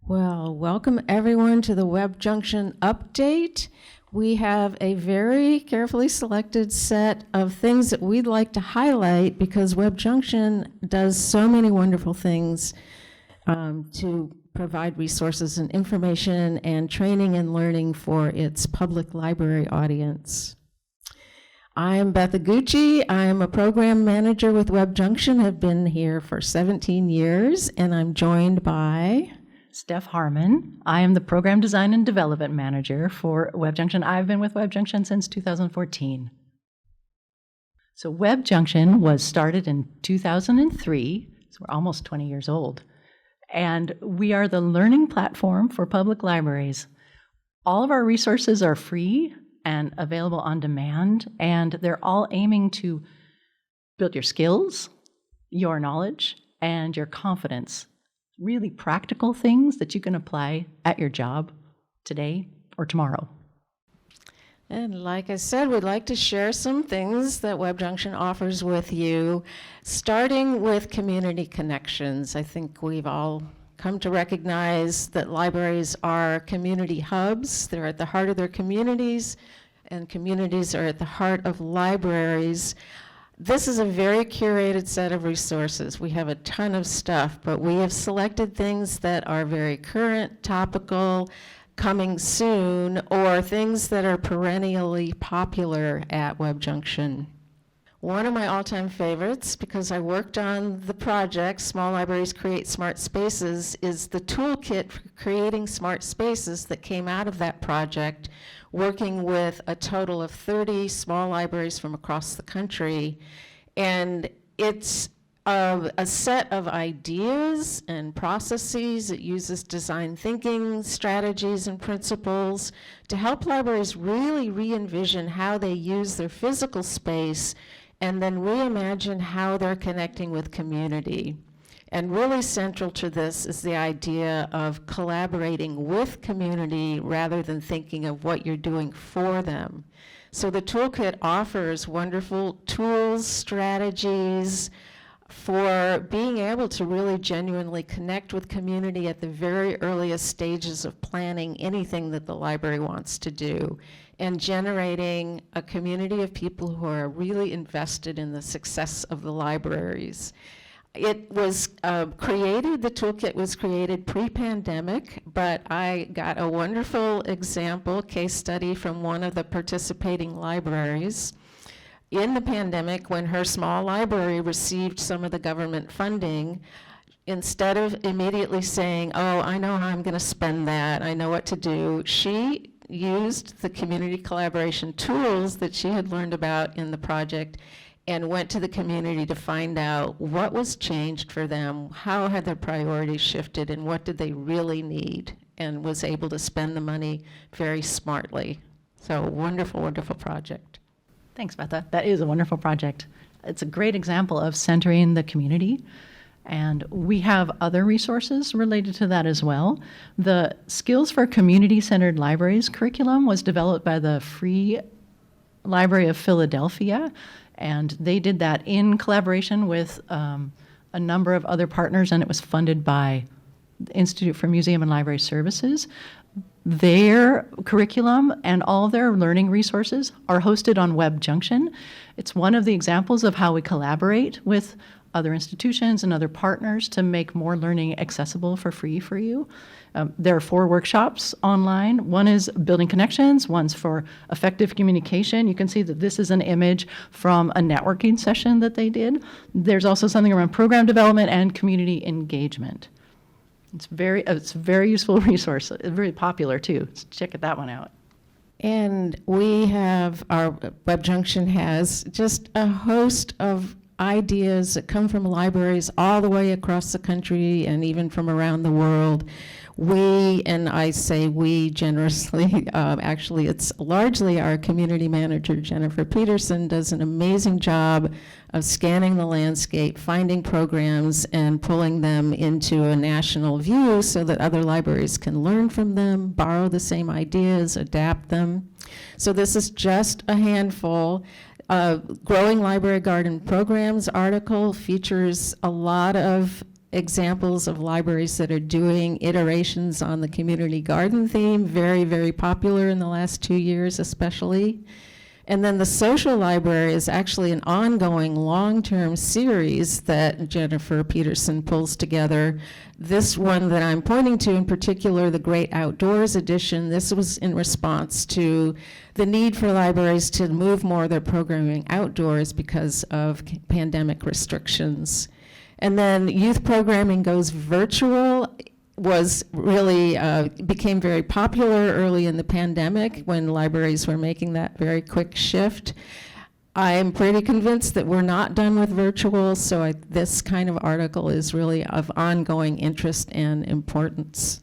Well, welcome everyone to the WebJunction update. We have a very carefully selected set of things that we'd like to highlight because WebJunction does so many wonderful things to provide resources and information and training and learning for its public library audience. I am Beth Aguchi. I am a program manager with WebJunction. I've been here for 17 years, and I'm joined by Steph Harmon. I am the Program Design and Development Manager for WebJunction. I've been with WebJunction since 2014. So WebJunction was started in 2003, so we're almost 20 years old. And we are the learning platform for public libraries. All of our resources are free and available on demand, and they're all aiming to build your skills, your knowledge, and your confidence. Really practical things that you can apply at your job today or tomorrow. And like I said, we'd like to share some things that WebJunction offers with you, starting with community connections. I think we've all come to recognize that libraries are community hubs. They're at the heart of their communities, and communities are at the heart of libraries. This is a very curated set of resources. We have a ton of stuff, but we have selected things that are very current, topical, coming soon, or things that are perennially popular at WebJunction. One of my all-time favorites, because I worked on the project, Small Libraries Create Smart Spaces, is the toolkit for creating smart spaces that came out of that project, working with a total of 30 small libraries from across the country. And it's a set of ideas and processes. It uses design thinking strategies and principles to help libraries really re-envision how they use their physical space and then reimagine how they're connecting with community. And really central to this is the idea of collaborating with community rather than thinking of what you're doing for them. So the toolkit offers wonderful tools, strategies for being able to really genuinely connect with community at the very earliest stages of planning anything that the library wants to do, and generating a community of people who are really invested in the success of the libraries. It was created, the toolkit was created pre-pandemic, but I got a wonderful example, case study from one of the participating libraries. In the pandemic, when her small library received some of the government funding, instead of immediately saying, oh, I know how I'm going to spend that, I know what to do, she used the community collaboration tools that she had learned about in the project and went to the community to find out what was changed for them, how had their priorities shifted, and what did they really need, and was able to spend the money very smartly. So wonderful, wonderful project. Thanks, Betha. That is a wonderful project. It's a great example of centering the community, and we have other resources related to that as well. The Skills for Community-Centered Libraries curriculum was developed by the Free Library of Philadelphia, and they did that in collaboration with a number of other partners, and it was funded by the Institute for Museum and Library Services. Their curriculum and all their learning resources are hosted on WebJunction. It's one of the examples of how we collaborate with other institutions and other partners to make more learning accessible for free for you. There are 4 workshops online. One is building connections, one's for effective communication. You can see that this is an image from a networking session that they did. There's also something around program development and community engagement. It's a very useful resource. It's very popular too. So check that one out. And we have, our WebJunction has just a host of ideas that come from libraries all the way across the country and even from around the world. We, and I say we generously, actually it's largely our community manager, Jennifer Peterson, does an amazing job of scanning the landscape, finding programs, and pulling them into a national view so that other libraries can learn from them, borrow the same ideas, adapt them. So this is just a handful. Growing Library Garden Programs article features a lot of examples of libraries that are doing iterations on the community garden theme, very, very popular in the last 2 years especially. And then the social library is actually an ongoing long-term series that Jennifer Peterson pulls together. This one that I'm pointing to in particular, the Great Outdoors Edition, this was in response to the need for libraries to move more of their programming outdoors because of pandemic restrictions. And then youth programming goes virtual. Was really became very popular early in the pandemic when libraries were making that very quick shift. I am pretty convinced that we're not done with virtual, so this kind of article is really of ongoing interest and importance.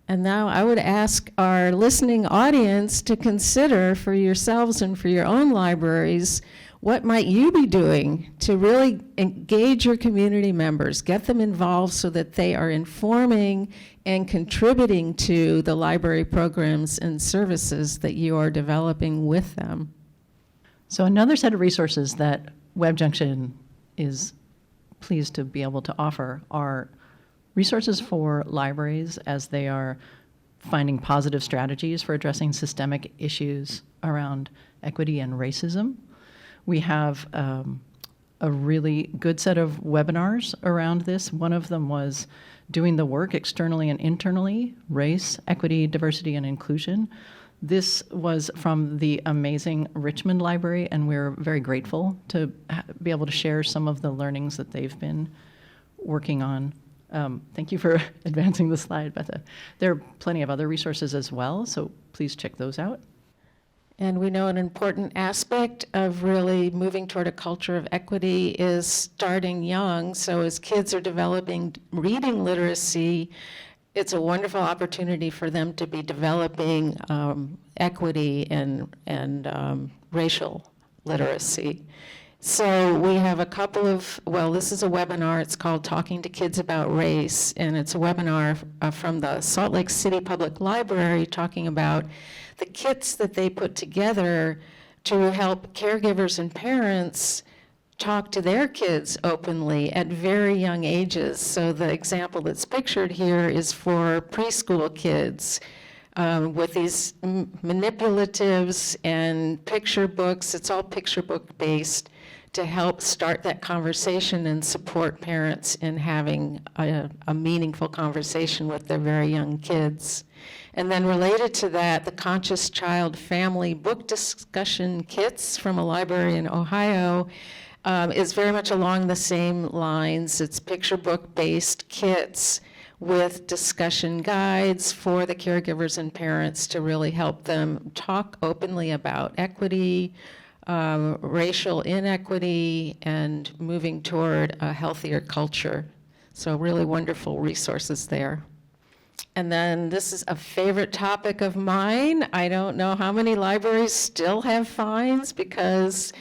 And now I would ask our listening audience to consider for yourselves and for your own libraries, what might you be doing to really engage your community members, get them involved so that they are informing and contributing to the library programs and services that you are developing with them? So another set of resources that WebJunction is pleased to be able to offer are resources for libraries as they are finding positive strategies for addressing systemic issues around equity and racism. We have a really good set of webinars around this. One of them was doing the work externally and internally, race, equity, diversity, and inclusion. This was from the amazing Richmond Library, and we're very grateful to be able to share some of the learnings that they've been working on. Thank you for advancing the slide, Betha. There are plenty of other resources as well, so please check those out. And we know an important aspect of really moving toward a culture of equity is starting young. So as kids are developing reading literacy, it's a wonderful opportunity for them to be developing equity and racial literacy. So we have a couple of, this is a webinar. It's called Talking to Kids About Race, and it's a webinar from the Salt Lake City Public Library talking about the kits that they put together to help caregivers and parents talk to their kids openly at very young ages. So the example that's pictured here is for preschool kids with these manipulatives and picture books. It's all picture book based to help start that conversation and support parents in having a meaningful conversation with their very young kids. And then related to that, the Conscious Child Family Book Discussion Kits from a library in Ohio is very much along the same lines. It's picture book-based kits with discussion guides for the caregivers and parents to really help them talk openly about equity, racial inequity, and moving toward a healthier culture. So really wonderful resources there. And then this is a favorite topic of mine. I don't know how many libraries still have fines because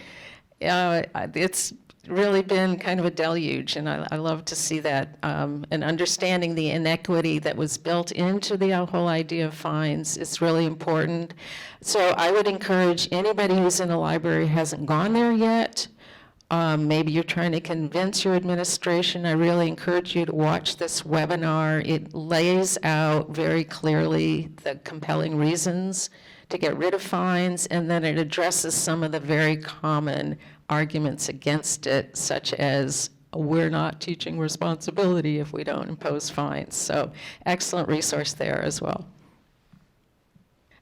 it's really been kind of a deluge, and I love to see that. And understanding the inequity that was built into the whole idea of fines is really important. So I would encourage anybody who's in a library who hasn't gone there yet, maybe you're trying to convince your administration, I really encourage you to watch this webinar. It lays out very clearly the compelling reasons to get rid of fines, and then it addresses some of the very common arguments against it, such as we're not teaching responsibility if we don't impose fines. So excellent resource there as well.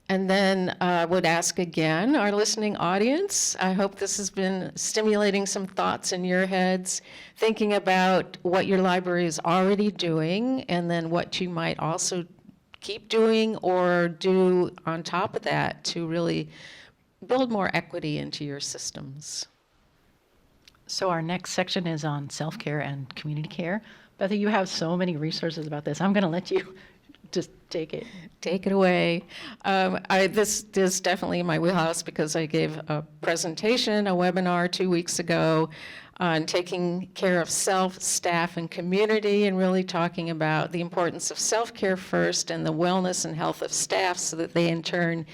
And then I would ask again our listening audience, I hope this has been stimulating some thoughts in your heads, thinking about what your library is already doing and then what you might also keep doing or do on top of that to really build more equity into your systems. So our next section is on self-care and community care. Betha, you have so many resources about this. I'm going to let you just take it. Take it away. This is definitely my wheelhouse because I gave a presentation, a webinar 2 weeks ago on taking care of self, staff, and community, and really talking about the importance of self-care first and the wellness and health of staff so that they in turn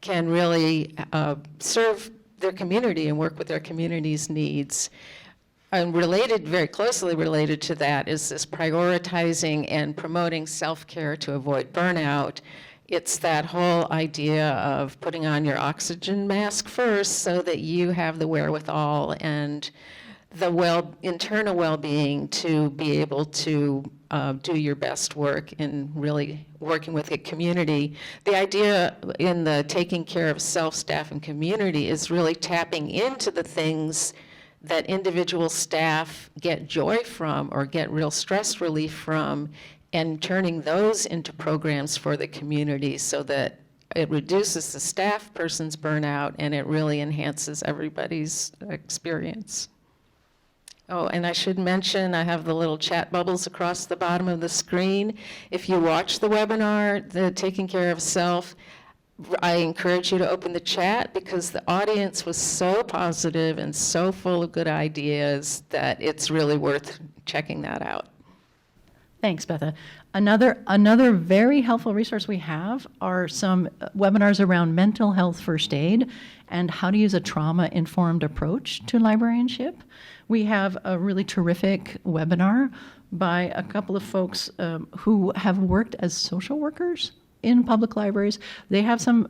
can really serve their community and work with their community's needs. And related, very closely related to that, is this prioritizing and promoting self-care to avoid burnout. It's that whole idea of putting on your oxygen mask first so that you have the wherewithal and the internal well-being to be able to do your best work in really working with a community. The idea in the taking care of self, staff, and community is really tapping into the things that individual staff get joy from or get real stress relief from, and turning those into programs for the community so that it reduces the staff person's burnout and it really enhances everybody's experience. Oh, and I should mention, I have the little chat bubbles across the bottom of the screen. If you watch the webinar, the Taking Care of Self, I encourage you to open the chat because the audience was so positive and so full of good ideas that it's really worth checking that out. Thanks, Betha. Another very helpful resource we have are some webinars around mental health first aid and how to use a trauma-informed approach to librarianship. We have a really terrific webinar by a couple of folks who have worked as social workers in public libraries. They have some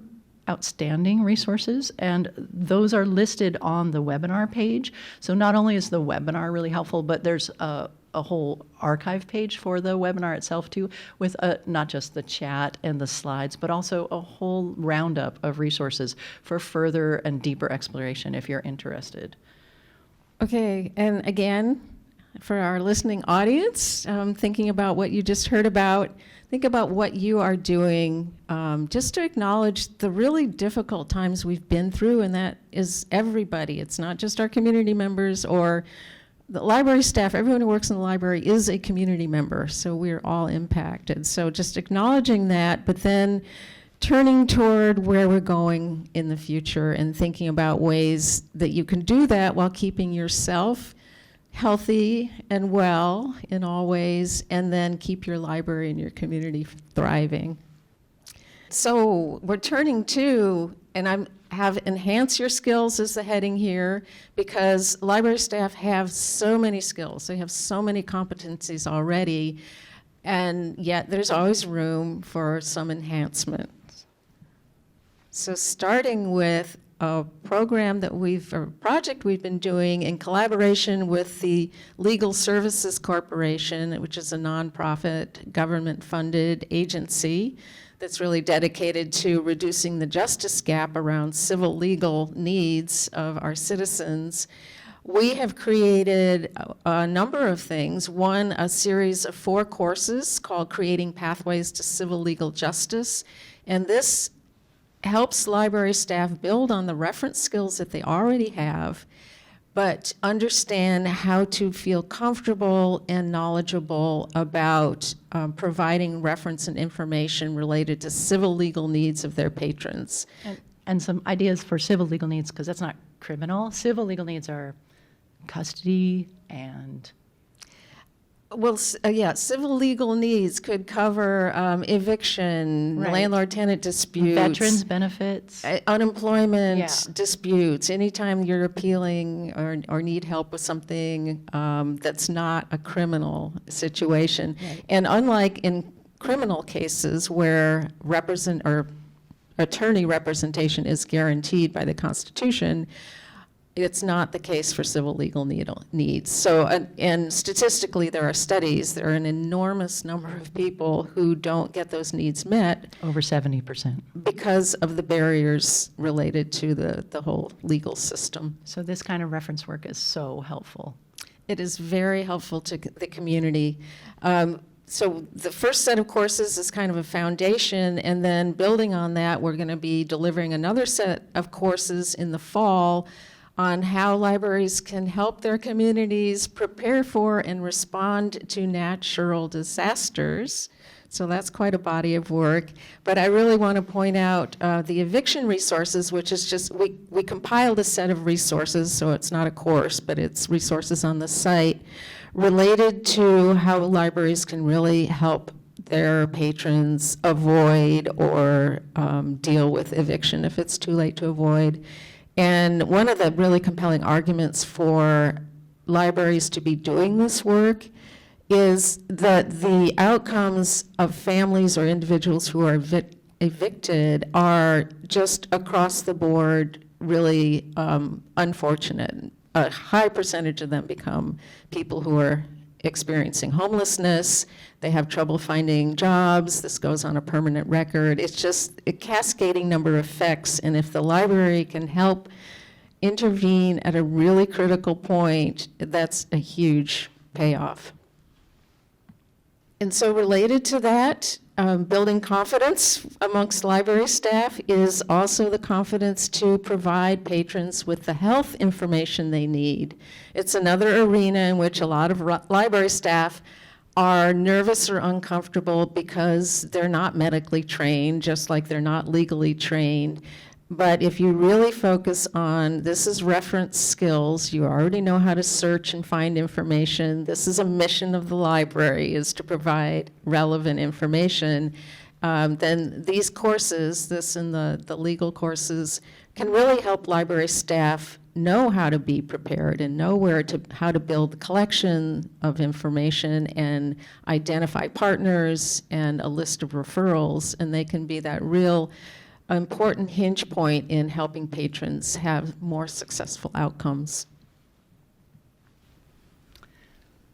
outstanding resources, and those are listed on the webinar page. So not only is the webinar really helpful, but there's a whole archive page for the webinar itself too, with not just the chat and the slides, but also a whole roundup of resources for further and deeper exploration if you're interested. Okay, and again, for our listening audience, thinking about what you just heard about, think about what you are doing just to acknowledge the really difficult times we've been through, and that is everybody. It's not just our community members or the library staff. Everyone who works in the library is a community member, so we're all impacted. So just acknowledging that, but then turning toward where we're going in the future and thinking about ways that you can do that while keeping yourself healthy and well in all ways, and then keep your library and your community thriving. So we're turning to, and I have enhance your skills as the heading here, because library staff have so many skills. They have so many competencies already, and yet there's always room for some enhancement. So starting with a program that project we've been doing in collaboration with the Legal Services Corporation, which is a nonprofit government-funded agency that's really dedicated to reducing the justice gap around civil legal needs of our citizens. We have created a number of things. One, a series of 4 courses called Creating Pathways to Civil Legal Justice, and this helps library staff build on the reference skills that they already have, but understand how to feel comfortable and knowledgeable about providing reference and information related to civil legal needs of their patrons. And some ideas for civil legal needs, because that's not criminal. Civil legal needs are custody and... Well, civil legal needs could cover eviction, Right. landlord-tenant disputes, veterans benefits. Unemployment disputes. Anytime you're appealing or need help with something that's not a criminal situation. Right. And unlike in criminal cases where attorney representation is guaranteed by the Constitution, it's not the case for civil legal needs. So, and statistically, there are studies. There are an enormous number of people who don't get those needs met. Over 70%. Because of the barriers related to the whole legal system. So this kind of reference work is so helpful. It is very helpful to the community. So the first set of courses is kind of a foundation, and then building on that, we're going to be delivering another set of courses in the fall on how libraries can help their communities prepare for and respond to natural disasters. So that's quite a body of work. But I really want to point out the eviction resources, which is just, we compiled a set of resources, so it's not a course, but it's resources on the site related to how libraries can really help their patrons avoid or deal with eviction if it's too late to avoid. And one of the really compelling arguments for libraries to be doing this work is that the outcomes of families or individuals who are evicted are just across the board really unfortunate. A high percentage of them become people who are experiencing homelessness. They have trouble finding jobs. This goes on a permanent record. It's just a cascading number of effects, and if the library can help intervene at a really critical point, that's a huge payoff. And so related to that, building confidence amongst library staff is also the confidence to provide patrons with the health information they need. It's another arena in which a lot of library staff are nervous or uncomfortable because they're not medically trained, just like they're not legally trained. But if you really focus on, this is reference skills, you already know how to search and find information, this is a mission of the library, is to provide relevant information, then these courses, this and the legal courses, can really help library staff know how to be prepared and know how to build the collection of information and identify partners and a list of referrals, and they can be that real important hinge point in helping patrons have more successful outcomes.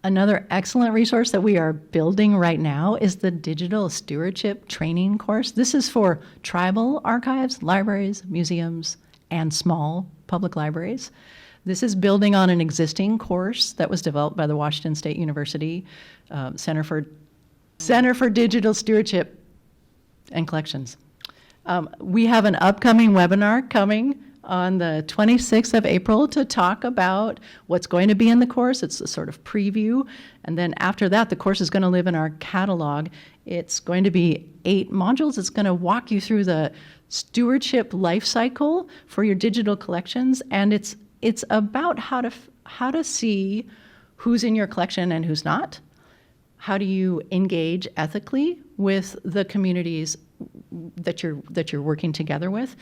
Another excellent resource that we are building right now is the Digital Stewardship Training course. This is for tribal archives, libraries, museums, and small public libraries. This is building on an existing course that was developed by the Washington State University Center for Digital Stewardship and Collections. We have an upcoming webinar coming on the 26th of April to talk about what's going to be in the course. It's a sort of preview. And then after that, the course is going to live in our catalog. It's going to be 8 modules. It's going to walk you through the stewardship life cycle for your digital collections. And it's about how to see who's in your collection and who's not. How do you engage ethically with the communities that you're working together with?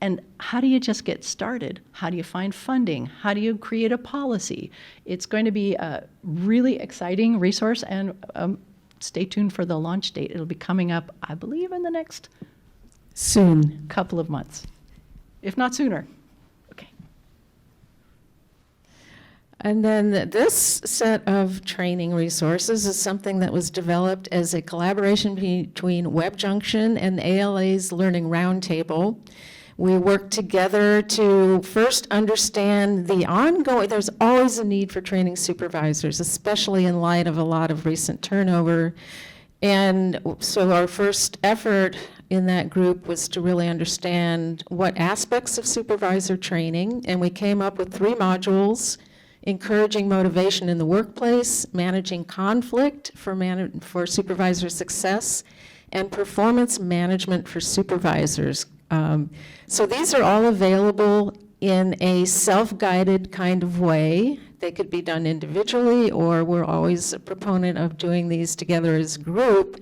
And how do you just get started? How do you find funding? How do you create a policy? It's going to be a really exciting resource, and stay tuned for the launch date. It'll be coming up, I believe, in the next couple of months, if not sooner. Okay. And then this set of training resources is something that was developed as a collaboration between WebJunction and ALA's Learning Roundtable. We worked together to first understand there's always a need for training supervisors, especially in light of a lot of recent turnover. And so our first effort in that group was to really understand what aspects of supervisor training, and we came up with 3 modules: encouraging motivation in the workplace, managing conflict for supervisor success, and performance management for supervisors. So these are all available in a self-guided kind of way. They could be done individually, or we're always a proponent of doing these together as a group.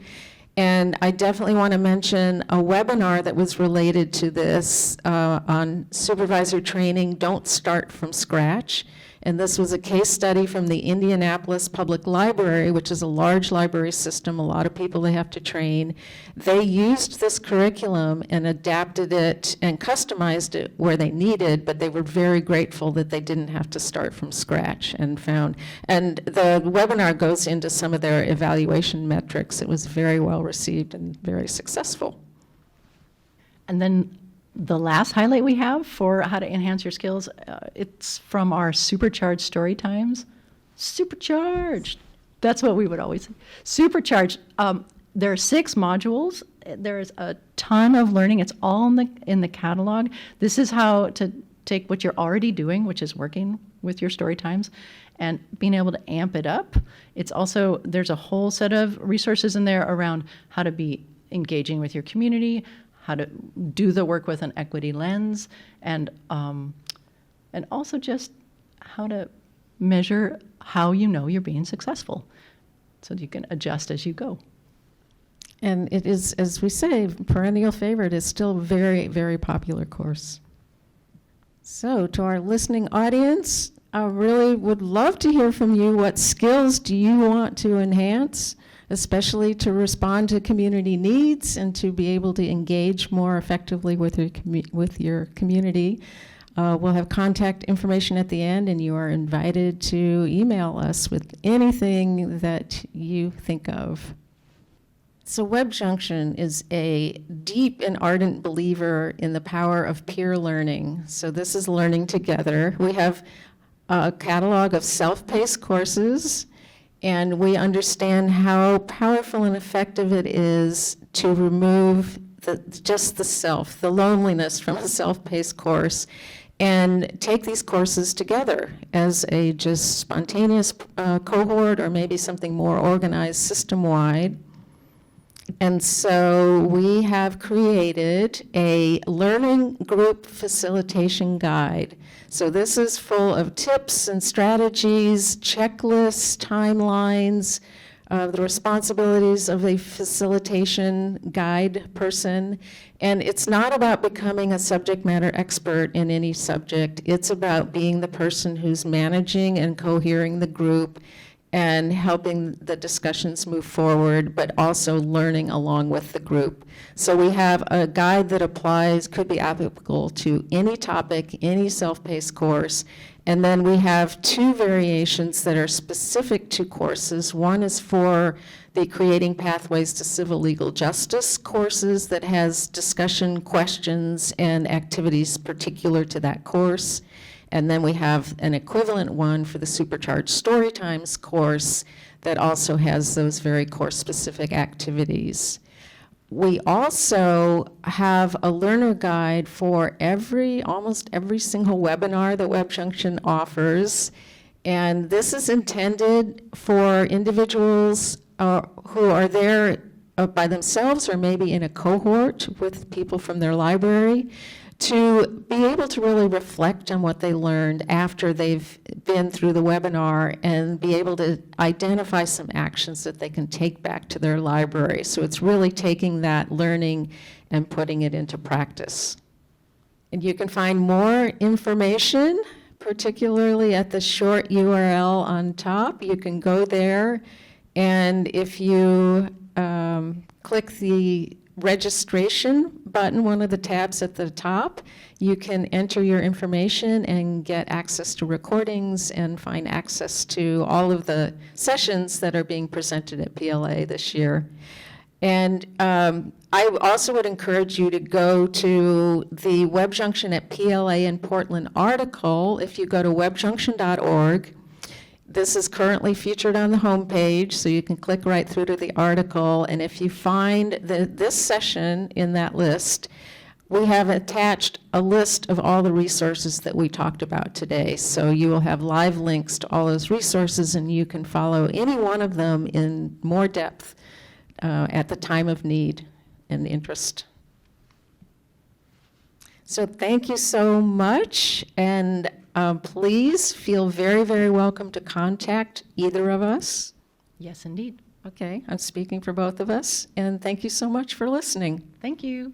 And I definitely want to mention a webinar that was related to this on supervisor training, Don't Start from Scratch. And this was a case study from the Indianapolis Public Library, which is a large library system, a lot of people they have to train. They used this curriculum and adapted it and customized it where they needed, but they were very grateful that they didn't have to start from scratch and the webinar goes into some of their evaluation metrics. It was very well received and very successful. And then the last highlight we have for how to enhance your skills, it's from our Supercharge story times. Supercharged. That's what we would always say. Supercharged. There are 6 modules. There's a ton of learning. It's all in the catalog. This is how to take what you're already doing, which is working with your story times, and being able to amp it up. It's also, there's a whole set of resources in there around how to be engaging with your community, how to do the work with an equity lens, and also just how to measure how you know you're being successful so that you can adjust as you go. And it is, as we say, perennial favorite. Is still a very, very popular course. So to our listening audience, I really would love to hear from you. What skills do you want to enhance, especially to respond to community needs and to be able to engage more effectively with your community? We'll have contact information at the end, and you are invited to email us with anything that you think of. So WebJunction is a deep and ardent believer in the power of peer learning. So this is learning together. We have a catalog of self-paced courses, and we understand how powerful and effective it is to remove just the self, the loneliness from a self-paced course, and take these courses together as a just spontaneous cohort or maybe something more organized system-wide. And so we have created a learning group facilitation guide. So this is full of tips and strategies, checklists, timelines, the responsibilities of a facilitation guide person. And it's not about becoming a subject matter expert in any subject. It's about being the person who's managing and cohering the group and helping the discussions move forward, but also learning along with the group. So we have a guide that could be applicable to any topic, any self-paced course. And then we have two variations that are specific to courses. One is for the Creating Pathways to Civil Legal Justice courses that has discussion questions and activities particular to that course. And then we have an equivalent one for the Supercharge Storytimes course that also has those very course-specific activities. We also have a learner guide for almost every single webinar that WebJunction offers. And this is intended for individuals who are there by themselves or maybe in a cohort with people from their library, to be able to really reflect on what they learned after they've been through the webinar and be able to identify some actions that they can take back to their library. So it's really taking that learning and putting it into practice. And you can find more information, particularly at the short URL on top. You can go there, and if you click the registration button, one of the tabs at the top, you can enter your information and get access to recordings and find access to all of the sessions that are being presented at PLA this year. And I also would encourage you to go to the WebJunction at PLA in Portland article. If you go to webjunction.org, this is currently featured on the homepage, so you can click right through to the article. And if you find this session in that list, we have attached a list of all the resources that we talked about today. So you will have live links to all those resources, and you can follow any one of them in more depth at the time of need and interest. So thank you so much, and please feel very, very welcome to contact either of us. Yes, indeed. Okay, I'm speaking for both of us, and thank you so much for listening. Thank you.